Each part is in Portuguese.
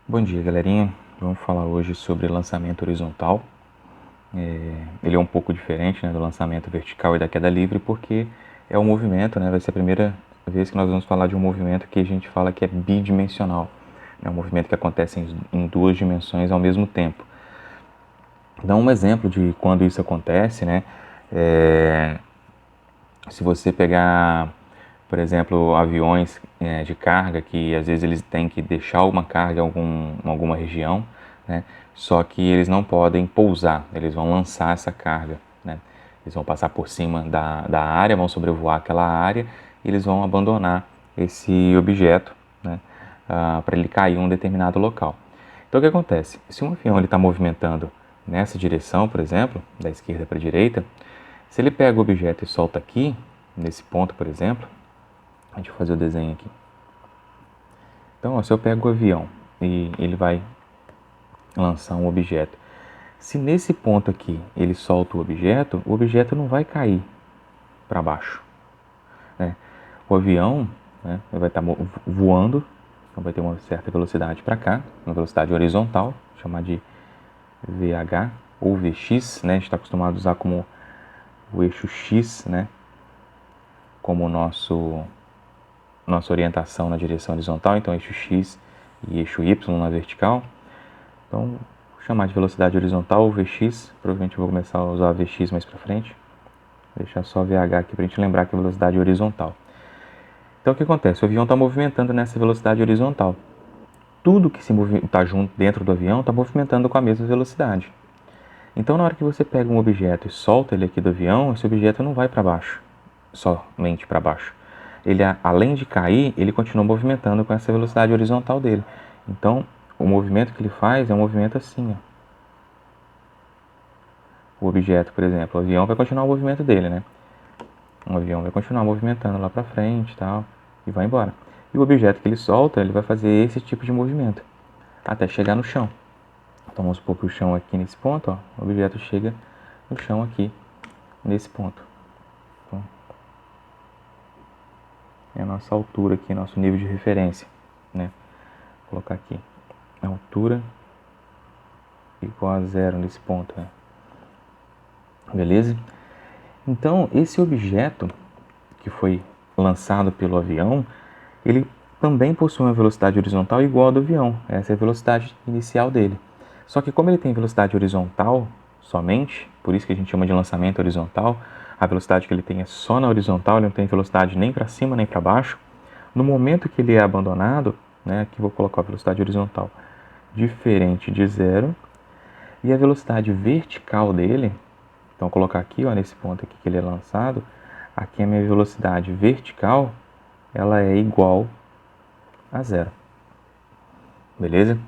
Bom dia, galerinha. Vamos falar hoje sobre lançamento horizontal. Ele é um pouco diferente, né, do lançamento vertical e da queda livre, porque é um movimento, né, vai ser a primeira vez que nós vamos falar de um movimento que a gente fala que é bidimensional. É um movimento que acontece em duas dimensões ao mesmo tempo. Então, um exemplo de quando isso acontece, né, se você pegar, por exemplo, aviões de carga, que às vezes eles têm que deixar uma carga em alguma região, né? Só que eles não podem pousar, eles vão lançar essa carga, né? Eles vão passar por cima da área, vão sobrevoar aquela área e eles vão abandonar esse objeto, né? Para ele cair em um determinado local. Então o que acontece? Se um avião está movimentando nessa direção, por exemplo, da esquerda para a direita, se ele pega o objeto e solta aqui, nesse ponto, por exemplo, deixa eu fazer o desenho aqui. Então, ó, se eu pego o avião e ele vai lançar um objeto, se nesse ponto aqui ele solta o objeto não vai cair para baixo, né? O avião, né, vai estar voando, então vai ter uma certa velocidade para cá, uma velocidade horizontal, chamar de VH ou VX, né? A gente está acostumado a usar como o eixo X, né? Como nossa orientação na direção horizontal, então eixo X e eixo Y na vertical. Então, vou chamar de velocidade horizontal ou Vx, provavelmente vou começar a usar Vx mais para frente. Vou deixar só VH aqui para a gente lembrar que é velocidade horizontal. Então, o que acontece? O avião está movimentando nessa velocidade horizontal. Tudo que está junto dentro do avião está movimentando com a mesma velocidade. Então, na hora que você pega um objeto e solta ele aqui do avião, esse objeto não vai para baixo, somente para baixo. Ele, além de cair, ele continua movimentando com essa velocidade horizontal dele. Então, o movimento que ele faz é um movimento assim, ó. O objeto, por exemplo, o avião vai continuar o movimento dele, né? O avião vai continuar movimentando lá para frente e tal, e vai embora. E o objeto que ele solta, ele vai fazer esse tipo de movimento, até chegar no chão. Então vamos supor que o chão aqui nesse ponto, ó, o objeto chega no chão aqui, nesse ponto. Então, é a nossa altura aqui, nosso nível de referência, né? Vou colocar aqui, a altura igual a zero nesse ponto, né? Beleza? Então, esse objeto que foi lançado pelo avião, ele também possui uma velocidade horizontal igual à do avião. Essa é a velocidade inicial dele. Só que como ele tem velocidade horizontal somente, por isso que a gente chama de lançamento horizontal, a velocidade que ele tem é só na horizontal, ele não tem velocidade nem para cima nem para baixo. No momento que ele é abandonado, né, aqui vou colocar a velocidade horizontal diferente de zero, e a velocidade vertical dele, então vou colocar aqui, ó, nesse ponto aqui que ele é lançado, aqui a minha velocidade vertical, ela é igual a zero. Beleza?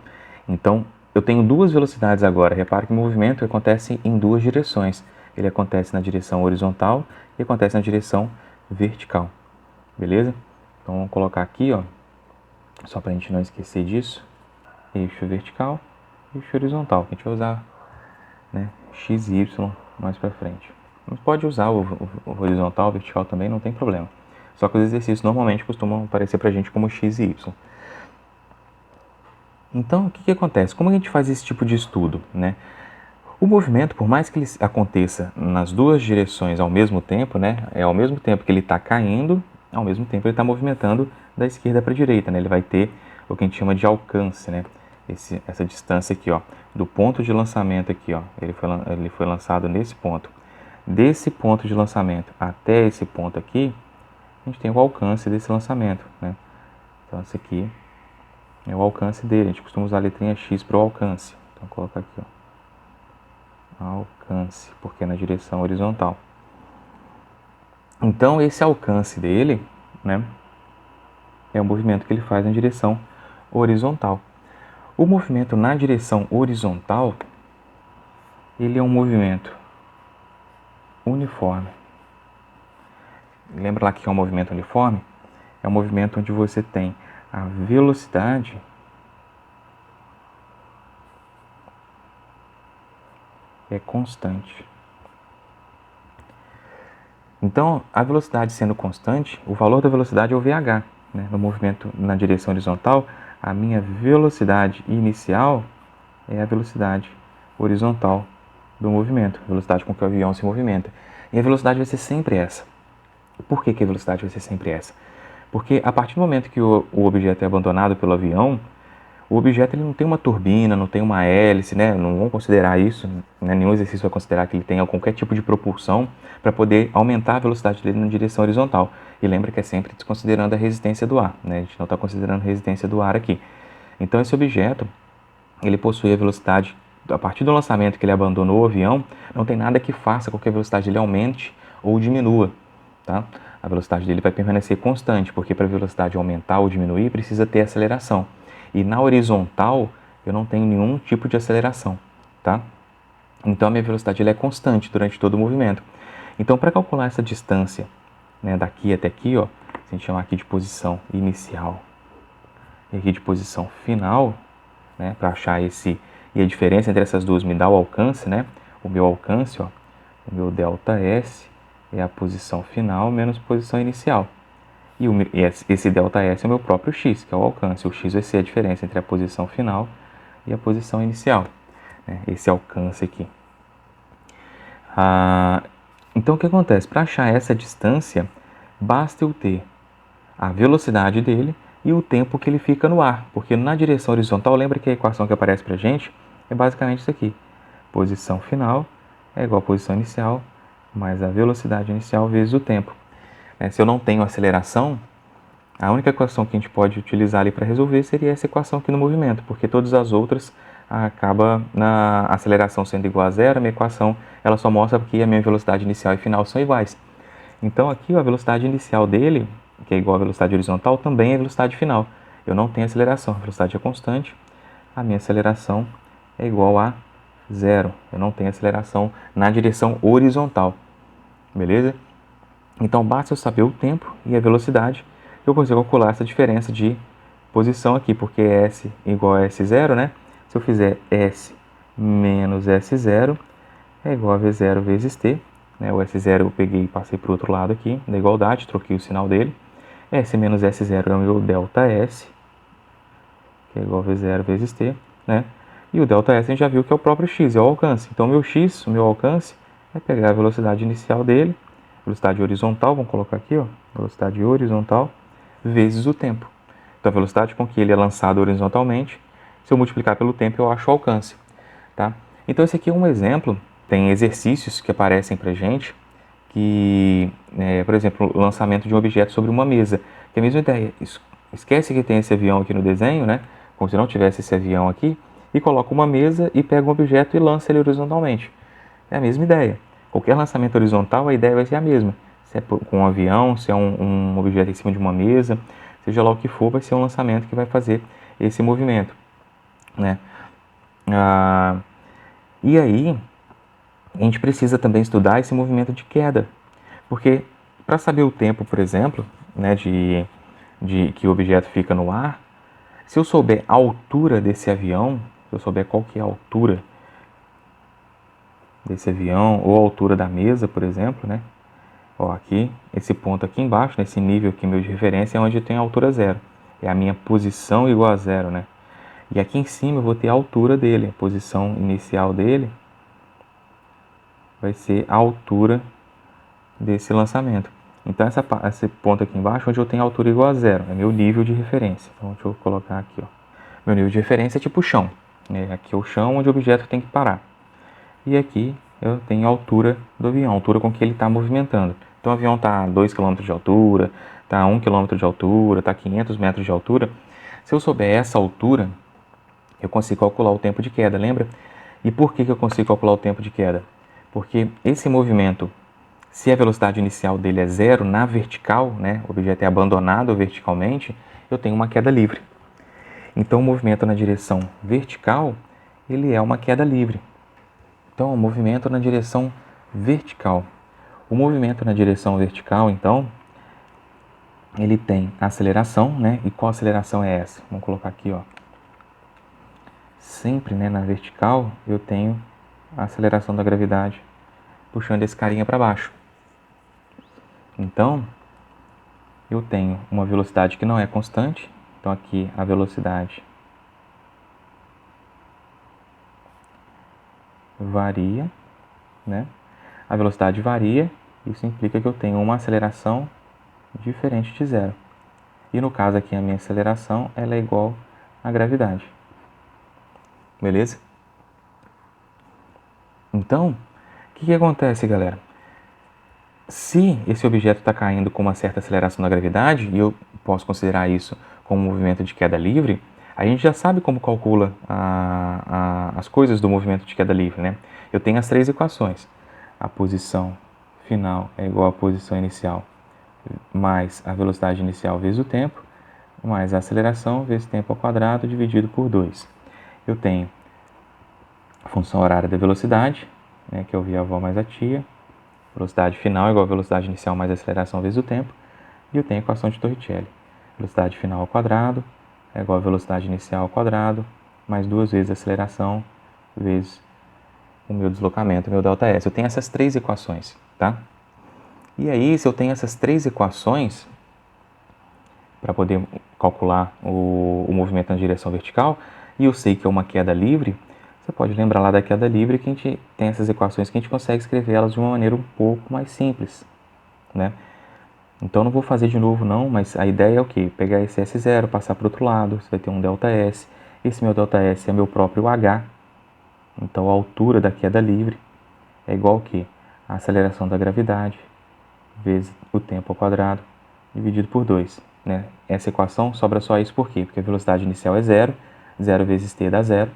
Então, eu tenho duas velocidades agora. Repare que o movimento acontece em duas direções. Ele acontece na direção horizontal e acontece na direção vertical. Beleza? Então, vamos colocar aqui, ó, só para a gente não esquecer disso. Eixo vertical, eixo horizontal. A gente vai usar, né, x e y mais para frente. Mas pode usar o horizontal, o vertical também, não tem problema. Só que os exercícios normalmente costumam aparecer para a gente como x e y. Então, o que acontece? Como a gente faz esse tipo de estudo, né? O movimento, por mais que ele aconteça nas duas direções ao mesmo tempo, né? É ao mesmo tempo que ele está caindo, ao mesmo tempo ele está movimentando da esquerda para a direita, né? Ele vai ter o que a gente chama de alcance, né? Essa distância aqui, ó, do ponto de lançamento aqui, ó, ele foi lançado nesse ponto. Desse ponto de lançamento até esse ponto aqui, a gente tem o alcance desse lançamento, né? Então, esse aqui é o alcance dele. A gente costuma usar a letrinha X para o alcance. Então, vou colocar aqui, ó, alcance, porque é na direção horizontal. Então, esse alcance dele, né, é o movimento que ele faz na direção horizontal. O movimento na direção horizontal, ele é um movimento uniforme. Lembra lá que é um movimento uniforme? É um movimento onde você tem a velocidade é constante. Então, a velocidade sendo constante, o valor da velocidade é o VH. Né? No movimento na direção horizontal, A minha velocidade inicial é a velocidade horizontal do movimento, a velocidade com que o avião se movimenta. E a velocidade vai ser sempre essa. Por que a velocidade vai ser sempre essa? Porque a partir do momento que o objeto é abandonado pelo avião, o objeto ele não tem uma turbina, não tem uma hélice, né? Não vão considerar isso, né? Nenhum exercício vai considerar que ele tenha qualquer tipo de propulsão para poder aumentar a velocidade dele na direção horizontal. E lembra que é sempre desconsiderando a resistência do ar, né? A gente não está considerando a resistência do ar aqui. Então esse objeto, ele possui a velocidade, a partir do lançamento que ele abandonou o avião, não tem nada que faça com que a velocidade dele aumente ou diminua, tá? A velocidade dele vai permanecer constante, porque para a velocidade aumentar ou diminuir, precisa ter aceleração. E na horizontal, eu não tenho nenhum tipo de aceleração, tá? Então, a minha velocidade ela é constante durante todo o movimento. Então, para calcular essa distância, né, daqui até aqui, ó, se a gente chamar aqui de posição inicial e aqui de posição final, né, para achar esse... E a diferença entre essas duas me dá o alcance, né? O meu alcance, ó, o meu ΔS é a posição final menos posição inicial. E esse ΔS é o meu próprio x, que é o alcance. O x vai ser a diferença entre a posição final e a posição inicial, né? Esse alcance aqui. Então, o que acontece? Para achar essa distância, basta eu ter a velocidade dele e o tempo que ele fica no ar. Porque na direção horizontal, lembra que a equação que aparece para a gente é basicamente isso aqui. Posição final é igual a posição inicial mais a velocidade inicial vezes o tempo. Se eu não tenho aceleração, a única equação que a gente pode utilizar ali para resolver seria essa equação aqui no movimento, porque todas as outras acaba na aceleração sendo igual a zero, a minha equação ela só mostra que a minha velocidade inicial e final são iguais. Então aqui a velocidade inicial dele, que é igual à velocidade horizontal, também é a velocidade final. Eu não tenho aceleração, a velocidade é constante, a minha aceleração é igual a zero. Eu não tenho aceleração na direção horizontal, beleza? Então basta eu saber o tempo e a velocidade, eu consigo calcular essa diferença de posição aqui, porque S igual a S0, né? Se eu fizer S menos S0 é igual a V0 vezes T, né? O S0 eu peguei e passei para o outro lado aqui, da igualdade, troquei o sinal dele. S menos S0 é o meu ΔS, que é igual a V0 vezes T, né? E o ΔS a gente já viu que é o próprio x, é o alcance. Então, meu x, o meu alcance, é pegar a velocidade inicial dele, velocidade horizontal, vamos colocar aqui, ó, velocidade horizontal, vezes o tempo. Então, a velocidade com que ele é lançado horizontalmente, se eu multiplicar pelo tempo, eu acho o alcance, tá? Então, esse aqui é um exemplo. Tem exercícios que aparecem pra gente, que, por exemplo, o lançamento de um objeto sobre uma mesa, que é a mesma ideia. Esquece que tem esse avião aqui no desenho, né? Como se não tivesse esse avião aqui, e coloca uma mesa e pega um objeto e lança ele horizontalmente. É a mesma ideia. Qualquer lançamento horizontal, a ideia vai ser a mesma. Se é com um avião, se é um objeto em cima de uma mesa, seja lá o que for, vai ser um lançamento que vai fazer esse movimento, né? E aí, a gente precisa também estudar esse movimento de queda, porque para saber o tempo, por exemplo, né, de que o objeto fica no ar, se eu souber a altura desse avião, se eu souber qual que é a altura desse avião, ou a altura da mesa, por exemplo, né? Ó, aqui, esse ponto aqui embaixo, nesse nível aqui meu de referência, é onde eu tenho a altura zero. É a minha posição igual a zero, né? E aqui em cima eu vou ter a altura dele, a posição inicial dele vai ser a altura desse lançamento. Então esse ponto aqui embaixo, onde eu tenho a altura igual a zero, é meu nível de referência. Então deixa eu colocar aqui, ó. Meu nível de referência é tipo o chão, né? Aqui é o chão onde o objeto tem que parar. E aqui eu tenho a altura do avião, a altura com que ele está movimentando. Então o avião está a 2 km de altura, está a 1 km de altura, está a 500 metros de altura. Se eu souber essa altura, eu consigo calcular o tempo de queda, lembra? E por que eu consigo calcular o tempo de queda? Porque esse movimento, se a velocidade inicial dele é zero na vertical, né, o objeto é abandonado verticalmente, eu tenho uma queda livre. Então o movimento na direção vertical, ele é uma queda livre. Então, o movimento na direção vertical. O movimento na direção vertical, então, ele tem aceleração, né? E qual aceleração é essa? Vamos colocar aqui, ó. Sempre, né, na vertical, eu tenho a aceleração da gravidade puxando esse carinha para baixo. Então, eu tenho uma velocidade que não é constante, Então aqui a velocidade varia, né? A velocidade varia, isso implica que eu tenho uma aceleração diferente de zero. E no caso aqui a minha aceleração ela é igual à gravidade. Beleza? Então, o que acontece, galera? Se esse objeto está caindo com uma certa aceleração da gravidade, e eu posso considerar isso como um movimento de queda livre, a gente já sabe como calcula as coisas do movimento de queda livre, né? Eu tenho as três equações. A posição final é igual à posição inicial mais a velocidade inicial vezes o tempo, mais a aceleração vezes tempo ao quadrado dividido por 2. Eu tenho a função horária da velocidade, né, que é o v avó mais a tia. Velocidade final é igual a velocidade inicial mais a aceleração vezes o tempo. E eu tenho a equação de Torricelli. Velocidade final ao quadrado é igual a velocidade inicial ao quadrado, mais 2 vezes a aceleração, vezes o meu deslocamento, o meu ΔS. Eu tenho essas três equações, tá? E aí, se eu tenho essas três equações, para poder calcular o movimento na direção vertical, e eu sei que é uma queda livre, você pode lembrar lá da queda livre que a gente tem essas equações que a gente consegue escrever elas de uma maneira um pouco mais simples, né? Então não vou fazer de novo não, mas a ideia é o quê? Pegar esse S0, passar para o outro lado, você vai ter um ΔS, esse meu ΔS é meu próprio H, então a altura da queda livre é igual ao quê? A aceleração da gravidade vezes o tempo ao quadrado dividido por 2. Né? Essa equação sobra só isso por quê? Porque a velocidade inicial é zero, 0 vezes t dá zero,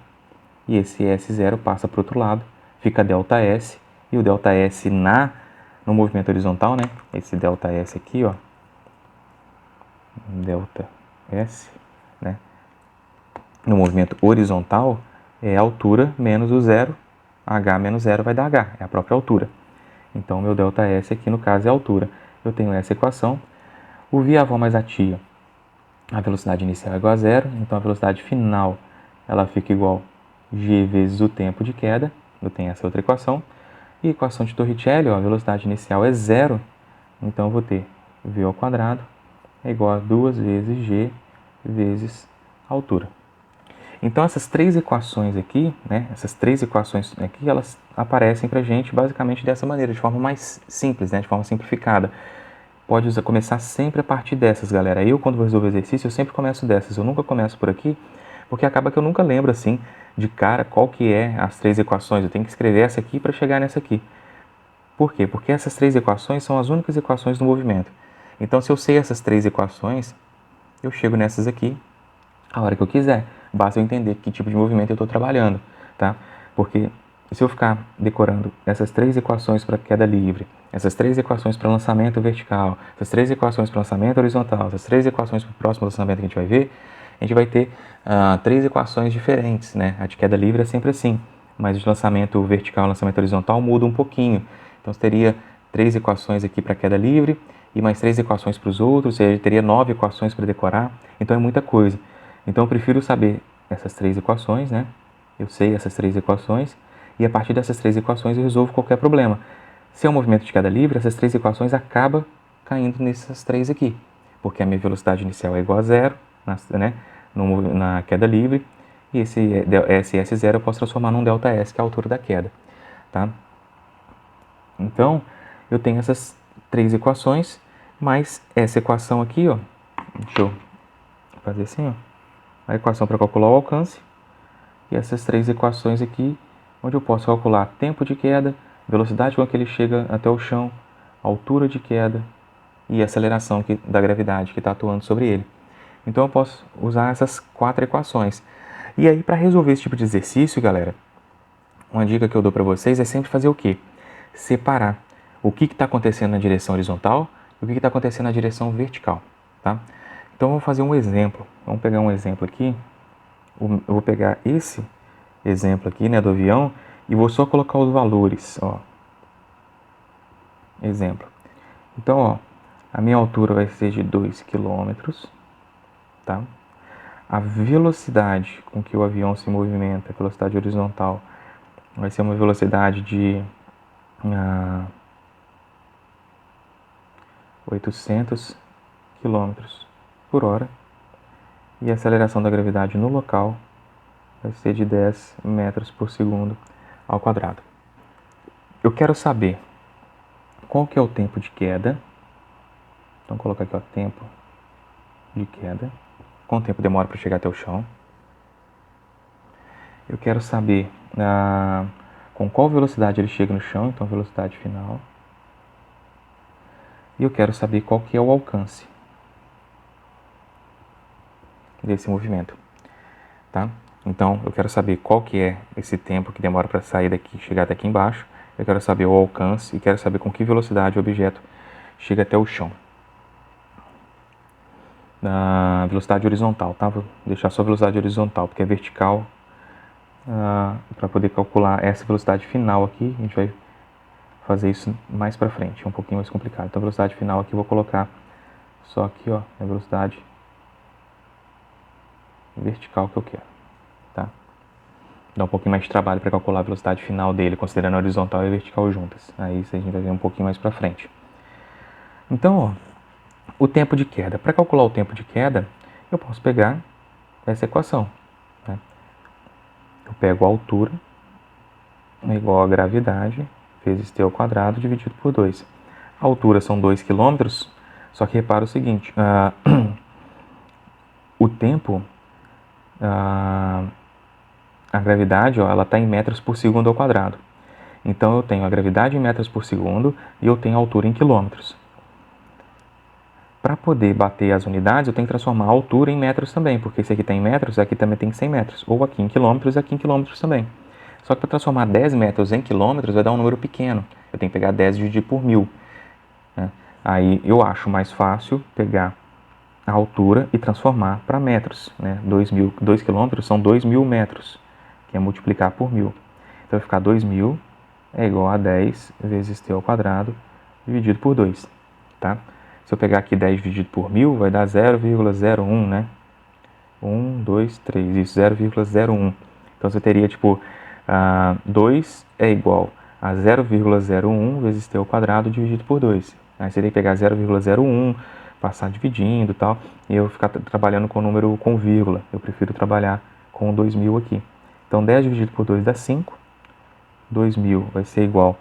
e esse S0 passa para o outro lado, fica ΔS, e o ΔS no movimento horizontal, né? Esse ΔS aqui, ó, ΔS, né? No movimento horizontal é a altura menos o zero, H menos zero vai dar H, é a própria altura. Então, meu ΔS aqui, no caso, é a altura. Eu tenho essa equação. O v avó mais a tia, a velocidade inicial é igual a zero, então a velocidade final ela fica igual a g vezes o tempo de queda. Eu tenho essa outra equação. E a equação de Torricelli, ó, a velocidade inicial é zero, então eu vou ter v ao quadrado é igual a 2 vezes g vezes a altura. Então essas três equações aqui, né, elas aparecem para a gente basicamente dessa maneira, de forma mais simples, né, de forma simplificada. Pode começar sempre a partir dessas, galera. Eu, quando vou resolver exercício, eu sempre começo dessas. Eu nunca começo por aqui, porque acaba que eu nunca lembro, assim, de cara, qual que é as três equações. Eu tenho que escrever essa aqui para chegar nessa aqui. Por quê? Porque essas três equações são as únicas equações do movimento. Então, se eu sei essas três equações, eu chego nessas aqui a hora que eu quiser. Basta eu entender que tipo de movimento eu estou trabalhando, tá? Porque se eu ficar decorando essas três equações para queda livre, essas três equações para lançamento vertical, essas três equações para lançamento horizontal, essas três equações para o próximo lançamento que a gente vai ver, a gente vai ter três equações diferentes, né? A de queda livre é sempre assim, mas de lançamento vertical e lançamento horizontal muda um pouquinho. Então, você teria três equações aqui para queda livre e mais três equações para os outros, e aí teria 9 equações para decorar, então é muita coisa. Então eu prefiro saber essas três equações, né? Eu sei essas três equações e a partir dessas três equações eu resolvo qualquer problema. Se é um movimento de queda livre, essas três equações acabam caindo nessas três aqui, porque a minha velocidade inicial é igual a zero, né? Na queda livre, e esse S0 eu posso transformar num ΔS, que é a altura da queda, tá? Então, eu tenho essas três equações, mais essa equação aqui, ó. Deixa eu fazer assim, ó. A equação para calcular o alcance e essas três equações aqui, onde eu posso calcular tempo de queda, velocidade com que ele chega até o chão, altura de queda e aceleração da gravidade que está atuando sobre ele. Então eu posso usar essas quatro equações. E aí, para resolver esse tipo de exercício, galera, uma dica que eu dou para vocês é sempre fazer o quê? Separar o que está acontecendo na direção horizontal e o que está acontecendo na direção vertical, tá? Então, eu vou fazer um exemplo. Vamos pegar um exemplo aqui. Eu vou pegar esse exemplo aqui, né, do avião e vou só colocar os valores, ó. Exemplo. Então, ó, a minha altura vai ser de 2 km, tá? A velocidade com que o avião se movimenta, a velocidade horizontal, vai ser uma velocidade de 800 km por hora. E a aceleração da gravidade no local vai ser de 10 metros por segundo ao quadrado. Eu quero saber qual que é o tempo de queda. Então, vou colocar aqui, ó, tempo de queda. Quanto tempo demora para chegar até o chão. Eu quero saber com qual velocidade ele chega no chão, então velocidade final. E eu quero saber qual que é o alcance desse movimento, tá? Então, eu quero saber qual que é esse tempo que demora para sair daqui e chegar até aqui embaixo. Eu quero saber o alcance e quero saber com que velocidade o objeto chega até o chão. Na velocidade horizontal, tá? Vou deixar só a velocidade horizontal, porque é vertical. Para poder calcular essa velocidade final aqui, a gente vai fazer isso mais para frente, é um pouquinho mais complicado. Então, a velocidade final aqui eu vou colocar só aqui, ó, a velocidade vertical que eu quero, tá? Dá um pouquinho mais de trabalho para calcular a velocidade final dele, considerando a horizontal e a vertical juntas. Aí isso a gente vai ver um pouquinho mais para frente. Então, ó, o tempo de queda. Para calcular o tempo de queda, eu posso pegar essa equação, né? Eu pego a altura é igual a gravidade vezes t ao quadrado dividido por 2. A altura são 2 km, só que repara o seguinte, o tempo, a gravidade, ó, ela está em metros por segundo ao quadrado. Então, eu tenho a gravidade em metros por segundo e eu tenho a altura em quilômetros. Para poder bater as unidades, eu tenho que transformar a altura em metros também, porque esse aqui está em metros, aqui também tem 100 metros. Ou aqui em quilômetros e aqui em quilômetros também. Só que para transformar 10 metros em quilômetros vai dar um número pequeno. Eu tenho que pegar 10 e dividir por 1000. Né? Aí eu acho mais fácil pegar a altura e transformar para metros. Né? 2 quilômetros são 2.000 metros, que é multiplicar por 1000. Então vai ficar 2.000 é igual a 10 vezes t ao quadrado dividido por 2. Tá? Se eu pegar aqui 10 dividido por 1000, vai dar 0,01, né? 1, 2, 3, isso, 0,01. Então, você teria, tipo, 2 é igual a 0,01 vezes t ao quadrado dividido por 2. Aí você tem que pegar 0,01, passar dividindo e tal, e eu ficar trabalhando com o número com vírgula. Eu prefiro trabalhar com 2000 aqui. Então, 10 dividido por 2 dá 5. 2000 vai ser igual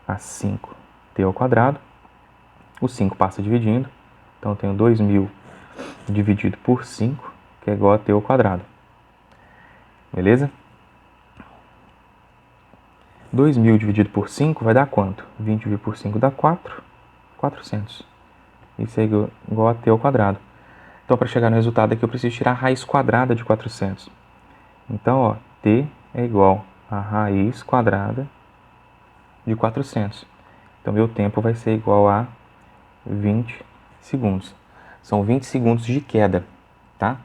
a 5t ao quadrado. O 5 passa dividindo, então eu tenho 2.000 dividido por 5, que é igual a t ao quadrado. Beleza? 2.000 dividido por 5 vai dar quanto? 20 dividido por 5 dá 4, 400. Isso é igual a t ao quadrado. Então, para chegar no resultado aqui, eu preciso tirar a raiz quadrada de 400. Então, ó, t é igual a raiz quadrada de 400. Então, meu tempo vai ser igual a 20 segundos. São 20 segundos de queda, tá?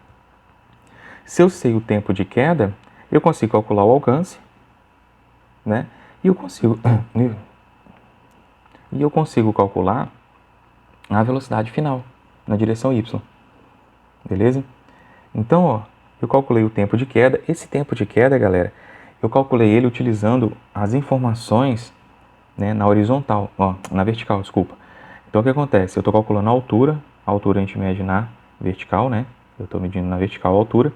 Se eu sei o tempo de queda, eu consigo calcular o alcance, né? E eu consigo calcular a velocidade final na direção y. Beleza? Então, ó, eu calculei o tempo de queda. Esse tempo de queda, galera, eu calculei ele utilizando as informações, né, na horizontal, ó, na vertical, desculpa. Então, o que acontece? Eu estou calculando a altura a gente mede na vertical, né? Eu estou medindo na vertical a altura.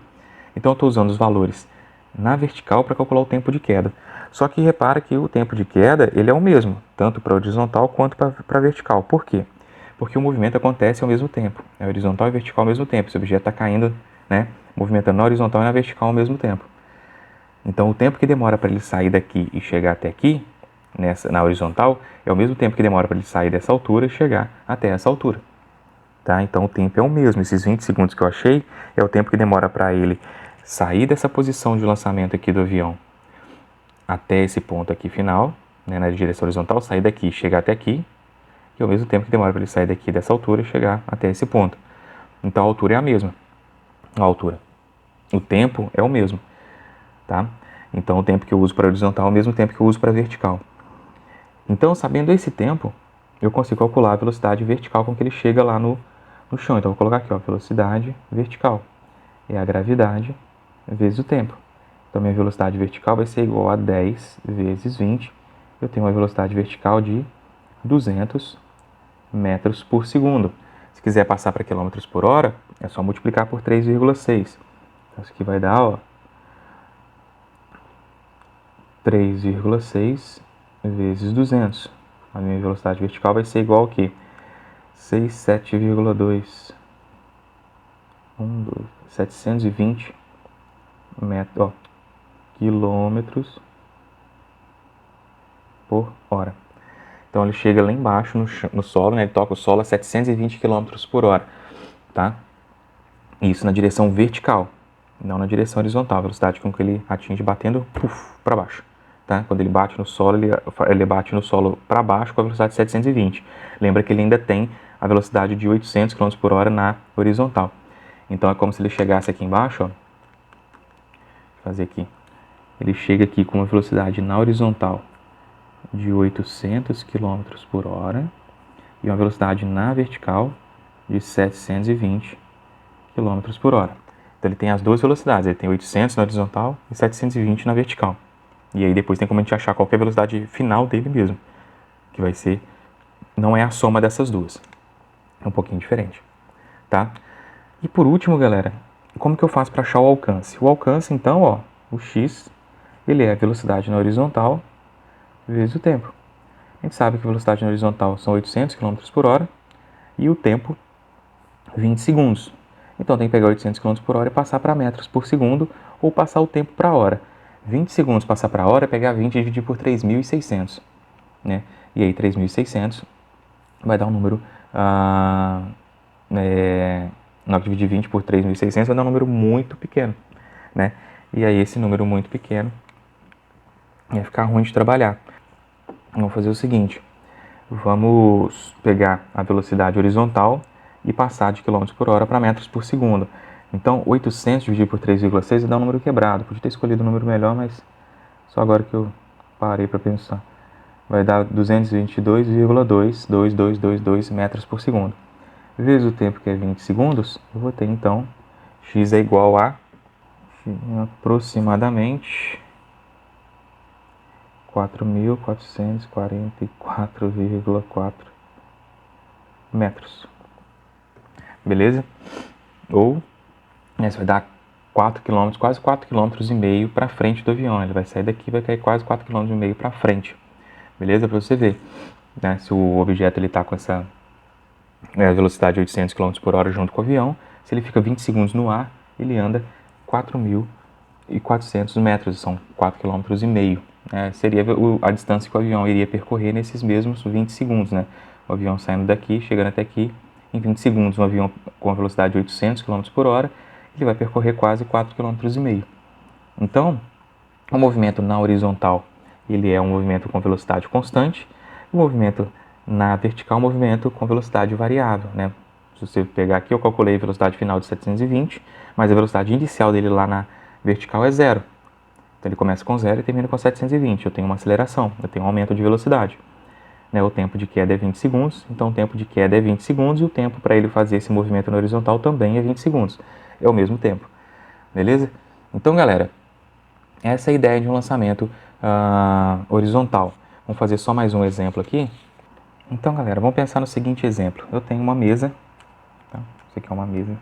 Então, eu estou usando os valores na vertical para calcular o tempo de queda. Só que repara que o tempo de queda ele é o mesmo, tanto para a horizontal quanto para a vertical. Por quê? Porque o movimento acontece ao mesmo tempo. É horizontal e vertical ao mesmo tempo. Esse objeto está caindo, né, movimentando na horizontal e na vertical ao mesmo tempo. Então, o tempo que demora para ele sair daqui e chegar até aqui, na horizontal, é o mesmo tempo que demora para ele sair dessa altura e chegar até essa altura. Tá? Então, o tempo é o mesmo. Esses 20 segundos que eu achei é o tempo que demora para ele sair dessa posição de lançamento aqui do avião até esse ponto aqui final, né, na direção horizontal, sair daqui e chegar até aqui, e ao mesmo tempo que demora para ele sair daqui dessa altura e chegar até esse ponto. Então, a altura é a mesma. A altura. O tempo é o mesmo. Tá? Então, o tempo que eu uso para horizontal é o mesmo tempo que eu uso para vertical. Então, sabendo esse tempo, eu consigo calcular a velocidade vertical com que ele chega lá no chão. Então, eu vou colocar aqui, ó, velocidade vertical. É a gravidade vezes o tempo. Então, minha velocidade vertical vai ser igual a 10 vezes 20. Eu tenho uma velocidade vertical de 200 metros por segundo. Se quiser passar para quilômetros por hora, é só multiplicar por 3,6. Então, isso aqui vai dar, ó, 3,6 vezes 200. A minha velocidade vertical vai ser igual a quê? 67,2. 720 metros, ó, quilômetros por hora. Então ele chega lá embaixo no solo, né? Ele toca o solo a 720 km por hora, tá? Isso na direção vertical, não na direção horizontal, a velocidade com que ele atinge batendo para baixo, tá? Quando ele bate no solo, ele bate no solo para baixo com a velocidade de 720. Lembra que ele ainda tem a velocidade de 800 km por hora na horizontal. Então é como se ele chegasse aqui embaixo, ó. Vou fazer aqui. Ele chega aqui com uma velocidade na horizontal de 800 km por hora e uma velocidade na vertical de 720 km por hora. Então ele tem as duas velocidades, ele tem 800 na horizontal e 720 na vertical. E aí depois tem como a gente achar qual que é a velocidade final dele mesmo, que vai ser, não é a soma dessas duas, é um pouquinho diferente, tá? E por último, galera, como que eu faço para achar o alcance? O alcance, então, ó, o x, ele é a velocidade na horizontal vezes o tempo. A gente sabe que a velocidade na horizontal são 800 km por hora e o tempo 20 segundos. Então tem que pegar 800 km por hora e passar para metros por segundo ou passar o tempo para hora. 20 segundos passar para hora é pegar 20 e dividir por 3.600, né? E aí 3.600 vai dar um número, na hora de dividir 20 por 3.600 vai dar um número muito pequeno, né? E aí esse número muito pequeno vai ficar ruim de trabalhar. Vamos fazer o seguinte, vamos pegar a velocidade horizontal e passar de km por hora para metros por segundo. Então, 800 dividido por 3,6 vai dar um número quebrado. Podia ter escolhido um número melhor, mas só agora que eu parei para pensar. Vai dar 222,22222 metros por segundo. Vezes o tempo, que é 20 segundos, eu vou ter, então, x é igual a aproximadamente 4.444,4 metros. Beleza? Ou, né, você vai dar 4 km, quase 4,5 km para frente do avião. Ele vai sair daqui e vai cair quase 4,5 km para frente. Beleza? Para você ver, né, se o objeto está com essa velocidade de 800 km por hora junto com o avião, se ele fica 20 segundos no ar, ele anda 4.400 metros, são 4,5 km. Seria a distância que o avião iria percorrer nesses mesmos 20 segundos. Né? O avião saindo daqui, chegando até aqui, em 20 segundos, um avião com a velocidade de 800 km por hora, ele vai percorrer quase 4,5 km. Então, o movimento na horizontal, ele é um movimento com velocidade constante, o movimento na vertical é um movimento com velocidade variável. Né? Se você pegar aqui, eu calculei a velocidade final de 720, mas a velocidade inicial dele lá na vertical é zero. Então ele começa com 0 e termina com 720. Eu tenho uma aceleração, eu tenho um aumento de velocidade. Né? O tempo de queda é 20 segundos, então o tempo de queda é 20 segundos e o tempo para ele fazer esse movimento na horizontal também é 20 segundos. É o mesmo tempo. Beleza? Então, galera, essa é a ideia de um lançamento horizontal. Vamos fazer só mais um exemplo aqui. Então, galera, vamos pensar no seguinte exemplo. Eu tenho uma mesa. Tá? Isso aqui é uma mesa.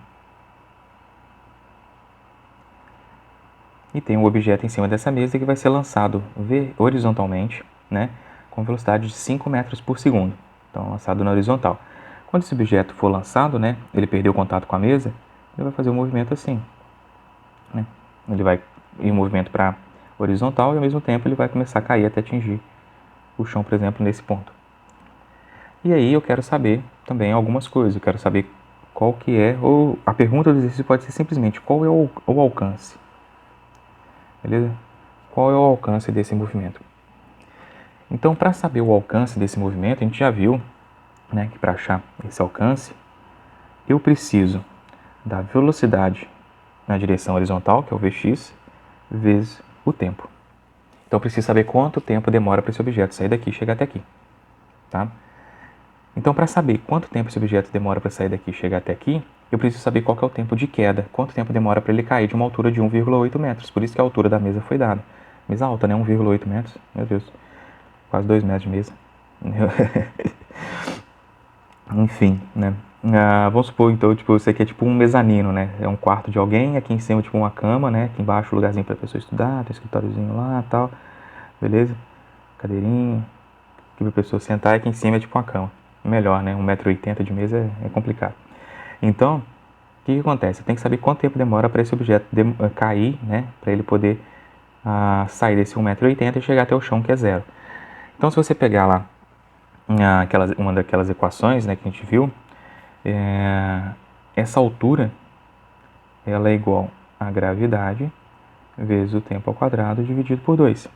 E tem um objeto em cima dessa mesa que vai ser lançado horizontalmente, né, com velocidade de 5 metros por segundo. Então, lançado na horizontal. Quando esse objeto for lançado, né, ele perdeu o contato com a mesa, ele vai fazer um movimento assim. Né? Ele vai ir em movimento para horizontal e, ao mesmo tempo, ele vai começar a cair até atingir o chão, por exemplo, nesse ponto. E aí eu quero saber também algumas coisas. Eu quero saber qual que é, ou a pergunta do exercício pode ser simplesmente qual é o alcance. Beleza? Qual é o alcance desse movimento? Então, para saber o alcance desse movimento, a gente já viu, né, que para achar esse alcance, eu preciso da velocidade na direção horizontal, que é o Vx, vezes o tempo. Então, eu preciso saber quanto tempo demora para esse objeto sair daqui e chegar até aqui. Tá? Então, para saber quanto tempo esse objeto demora para sair daqui e chegar até aqui, eu preciso saber qual que é o tempo de queda, quanto tempo demora para ele cair de uma altura de 1,8 metros. Por isso que a altura da mesa foi dada. Mesa alta, né? 1,8 metros. Meu Deus. Quase 2 metros de mesa. Enfim, né? vamos supor, então, tipo, isso aqui é tipo um mezanino, né? É um quarto de alguém, aqui em cima, tipo, uma cama, né? Aqui embaixo, um lugarzinho pra pessoa estudar, tem um escritóriozinho lá e tal, beleza? Cadeirinha, aqui pra pessoa sentar, e aqui em cima é tipo uma cama. Melhor, né? 1,80 m de mesa é complicado. Então, o que acontece? Tem que saber quanto tempo demora para esse objeto cair, né? Para ele poder sair desse 1,80 m e chegar até o chão, que é zero. Então, se você pegar lá uma daquelas equações, né, que a gente viu, essa altura ela é igual a gravidade vezes o tempo ao quadrado dividido por 2.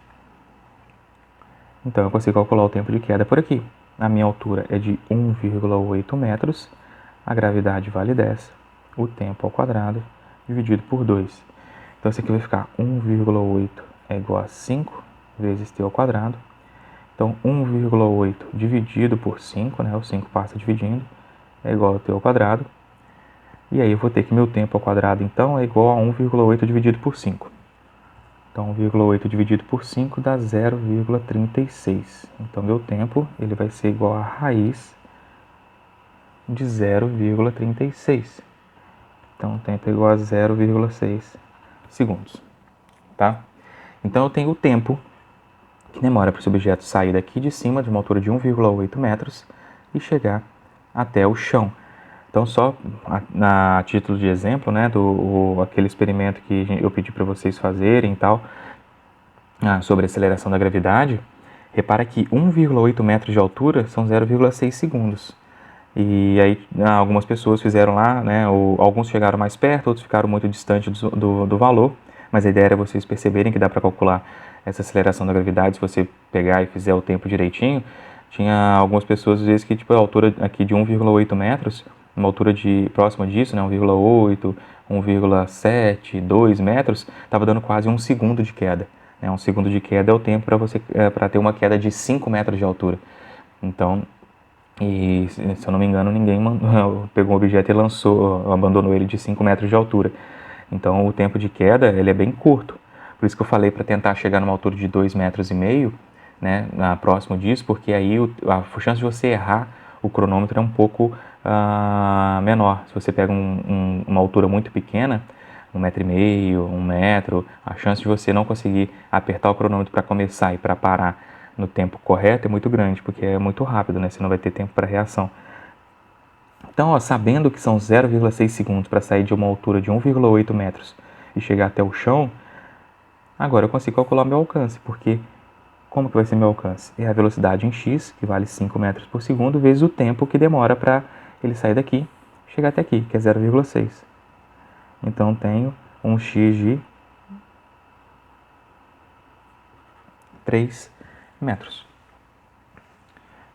Então, eu consigo calcular o tempo de queda por aqui. A minha altura é de 1,8 metros, a gravidade vale 10, o tempo ao quadrado dividido por 2. Então, isso aqui vai ficar 1,8 é igual a 5 vezes t ao quadrado. Então, 1,8 dividido por 5, né, o 5 passa dividindo, é igual a t ao quadrado. E aí eu vou ter que meu tempo ao quadrado, então, é igual a 1,8 dividido por 5. Então, 1,8 dividido por 5 dá 0,36. Então, meu tempo ele vai ser igual a raiz de 0,36. Então, o tempo é igual a 0,6 segundos. Tá? Então, eu tenho o tempo que demora para esse objeto sair daqui de cima, de uma altura de 1,8 metros, e chegar até o chão. Então, só a título de exemplo, né, aquele experimento que eu pedi para vocês fazerem e tal, sobre a aceleração da gravidade, repara que 1,8 metros de altura são 0,6 segundos. E aí algumas pessoas fizeram lá, né, alguns chegaram mais perto, outros ficaram muito distantes do valor, mas a ideia era vocês perceberem que dá para calcular essa aceleração da gravidade se você pegar e fizer o tempo direitinho. Tinha algumas pessoas, às vezes, que tipo, a altura aqui de 1,8 metros, uma altura próxima disso, né, 1,8, 1,7, 2 metros, estava dando quase 1 segundo de queda. Né? 1 segundo de queda é o tempo para ter uma queda de 5 metros de altura. Então, e se eu não me engano, ninguém pegou um objeto e abandonou ele de 5 metros de altura. Então, o tempo de queda ele é bem curto. Por isso que eu falei para tentar chegar numa altura de 2,5 metros, né, próximo disso, porque aí a chance de você errar o cronômetro é um pouco menor. Se você pega uma altura muito pequena, 1,5 metro, 1 metro, a chance de você não conseguir apertar o cronômetro para começar e para parar no tempo correto é muito grande, porque é muito rápido, né? Você não vai ter tempo para reação. Então, sabendo que são 0,6 segundos para sair de uma altura de 1,8 metros e chegar até o chão, agora eu consigo calcular meu alcance, porque como que vai ser meu alcance? É a velocidade em x, que vale 5 metros por segundo, vezes o tempo que demora para ele sair daqui e chegar até aqui, que é 0,6. Então, tenho um x de 3 metros.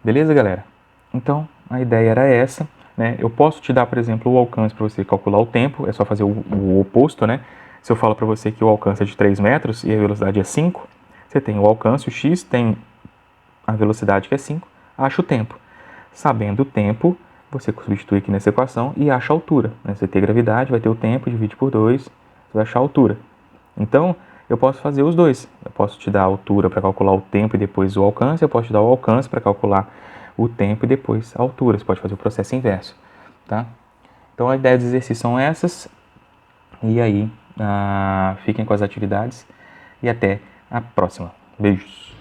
Beleza, galera? Então, a ideia era essa. Né? Eu posso te dar, por exemplo, o alcance para você calcular o tempo, é só fazer o oposto, né? Se eu falo para você que o alcance é de 3 metros e a velocidade é 5, você tem o alcance, o x, tem a velocidade que é 5, acha o tempo. Sabendo o tempo, você substitui aqui nessa equação e acha a altura. Né? Você tem gravidade, vai ter o tempo, divide por 2, você vai achar a altura. Então, eu posso fazer os dois. Eu posso te dar a altura para calcular o tempo e depois o alcance, eu posso te dar o alcance para calcular o tempo e depois a altura. Você pode fazer o processo inverso. Tá? Então, a ideia dos exercícios são essas. E aí, fiquem com as atividades e até a próxima. Beijos!